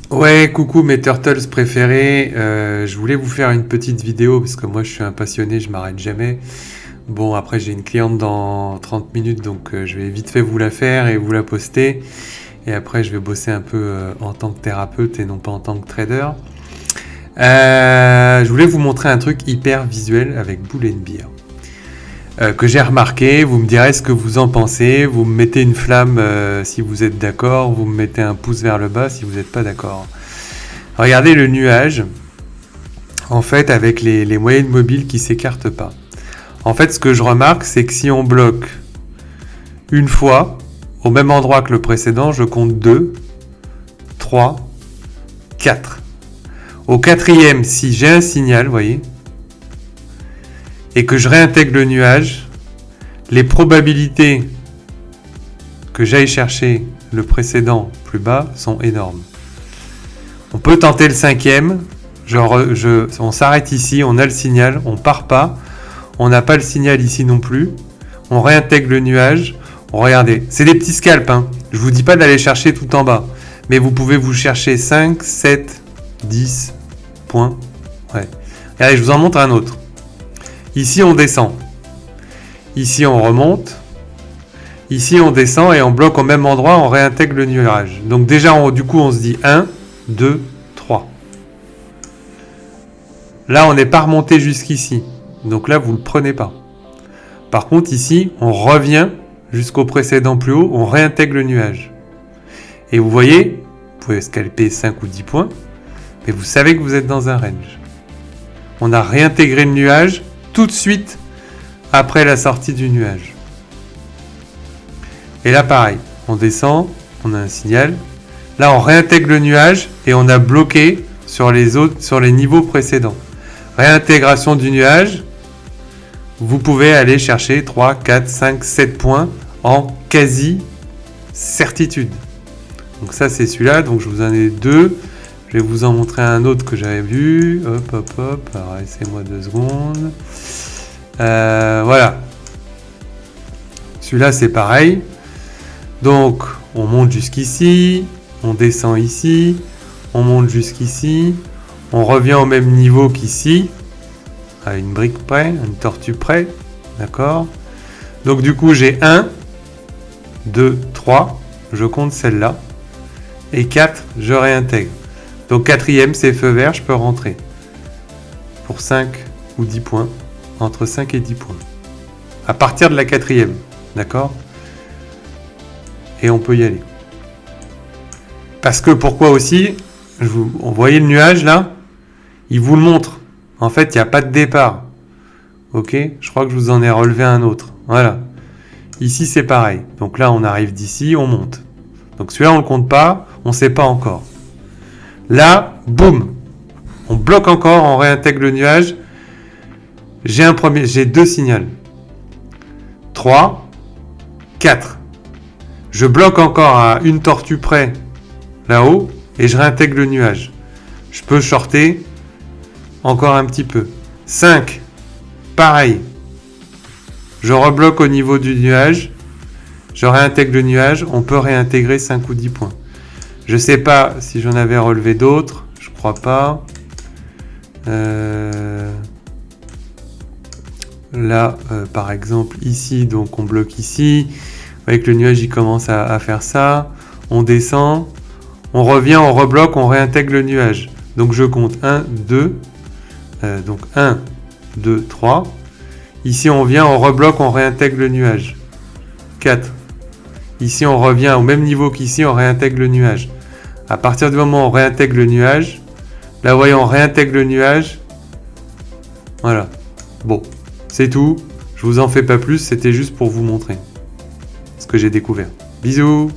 Ouais, coucou mes turtles préférés. Je voulais vous faire une petite vidéo parce que moi je suis un passionné, je m'arrête jamais. Bon, après j'ai une cliente dans 30 minutes donc je vais vite fait vous la faire et vous la poster. Et après je vais bosser un peu en tant que thérapeute et non pas en tant que trader. Je voulais vous montrer un truc hyper visuel avec Bull and Beer. Que j'ai remarqué, vous me direz ce que vous en pensez, vous me mettez une flamme si vous êtes d'accord, vous me mettez un pouce vers le bas si vous n'êtes pas d'accord. Regardez le nuage, en fait avec les moyennes mobiles qui s'écartent pas. En fait ce que je remarque c'est que si on bloque une fois, au même endroit que le précédent, je compte 2, 3, 4. Au quatrième, si j'ai un signal, vous voyez, et que je réintègre le nuage, les probabilités que j'aille chercher le précédent plus bas sont énormes. On peut tenter le cinquième, on s'arrête ici, on a le signal, on part pas, on n'a pas le signal ici non plus, on réintègre le nuage, regardez, c'est des petits scalps, hein. Je vous dis pas d'aller chercher tout en bas, mais vous pouvez vous chercher 5, 7, 10 points. Ouais. Regardez, je vous en montre un autre. Ici, on descend. Ici, on remonte. Ici, on descend et on bloque au même endroit, on réintègre le nuage. Donc déjà, du coup, on se dit 1, 2, 3. Là, on n'est pas remonté jusqu'ici. Donc là, vous ne le prenez pas. Par contre, ici, on revient jusqu'au précédent plus haut, on réintègre le nuage. Et vous voyez, vous pouvez scalper 5 ou 10 points, mais vous savez que vous êtes dans un range. On a réintégré le nuage tout de suite après la sortie du nuage. Et là pareil, on descend, on a un signal. Là on réintègre le nuage et on a bloqué sur les niveaux précédents. Réintégration du nuage, vous pouvez aller chercher 3, 4, 5, 7 points en quasi certitude. Donc ça c'est celui-là, donc je vous en ai deux. Je vais vous en montrer un autre que j'avais vu. Hop, hop, hop. Alors, laissez-moi 2 secondes. Voilà. Celui-là, c'est pareil. Donc, on monte jusqu'ici. On descend ici. On monte jusqu'ici. On revient au même niveau qu'ici. À une brique près, une tortue près. D'accord ? Donc, du coup, j'ai 1, 2, 3. Je compte celle-là. Et 4, je réintègre. Donc quatrième, c'est feu vert, je peux rentrer. Pour 5 ou 10 points. Entre 5 et 10 points. À partir de la quatrième. D'accord ? Et on peut y aller. Parce que pourquoi aussi, on voyait le nuage là ? Il vous le montre. En fait, il n'y a pas de départ. Ok ? Je crois que je vous en ai relevé un autre. Voilà. Ici, c'est pareil. Donc là, on arrive d'ici, on monte. Donc celui-là, on ne le compte pas, on ne sait pas encore. Là, boum, on bloque encore, on réintègre le nuage. J'ai 2 signaux. 3, 4. Je bloque encore à une tortue près, là-haut, et je réintègre le nuage. Je peux shorter encore un petit peu. 5, pareil. Je rebloque au niveau du nuage. Je réintègre le nuage. On peut réintégrer 5 ou 10 points. Je ne sais pas si j'en avais relevé d'autres. Je crois pas. Là, par exemple, ici, donc on bloque ici. Vous voyez que le nuage, il commence à faire ça. On descend. On revient, on rebloque, on réintègre le nuage. Donc je compte 1, 2. Donc 1, 2, 3. Ici, on vient, on rebloque, on réintègre le nuage. 4. Ici, on revient au même niveau qu'ici, on réintègre le nuage. À partir du moment où on réintègre le nuage, là, vous voyez, on réintègre le nuage. Voilà. Bon, c'est tout. Je vous en fais pas plus, c'était juste pour vous montrer ce que j'ai découvert. Bisous!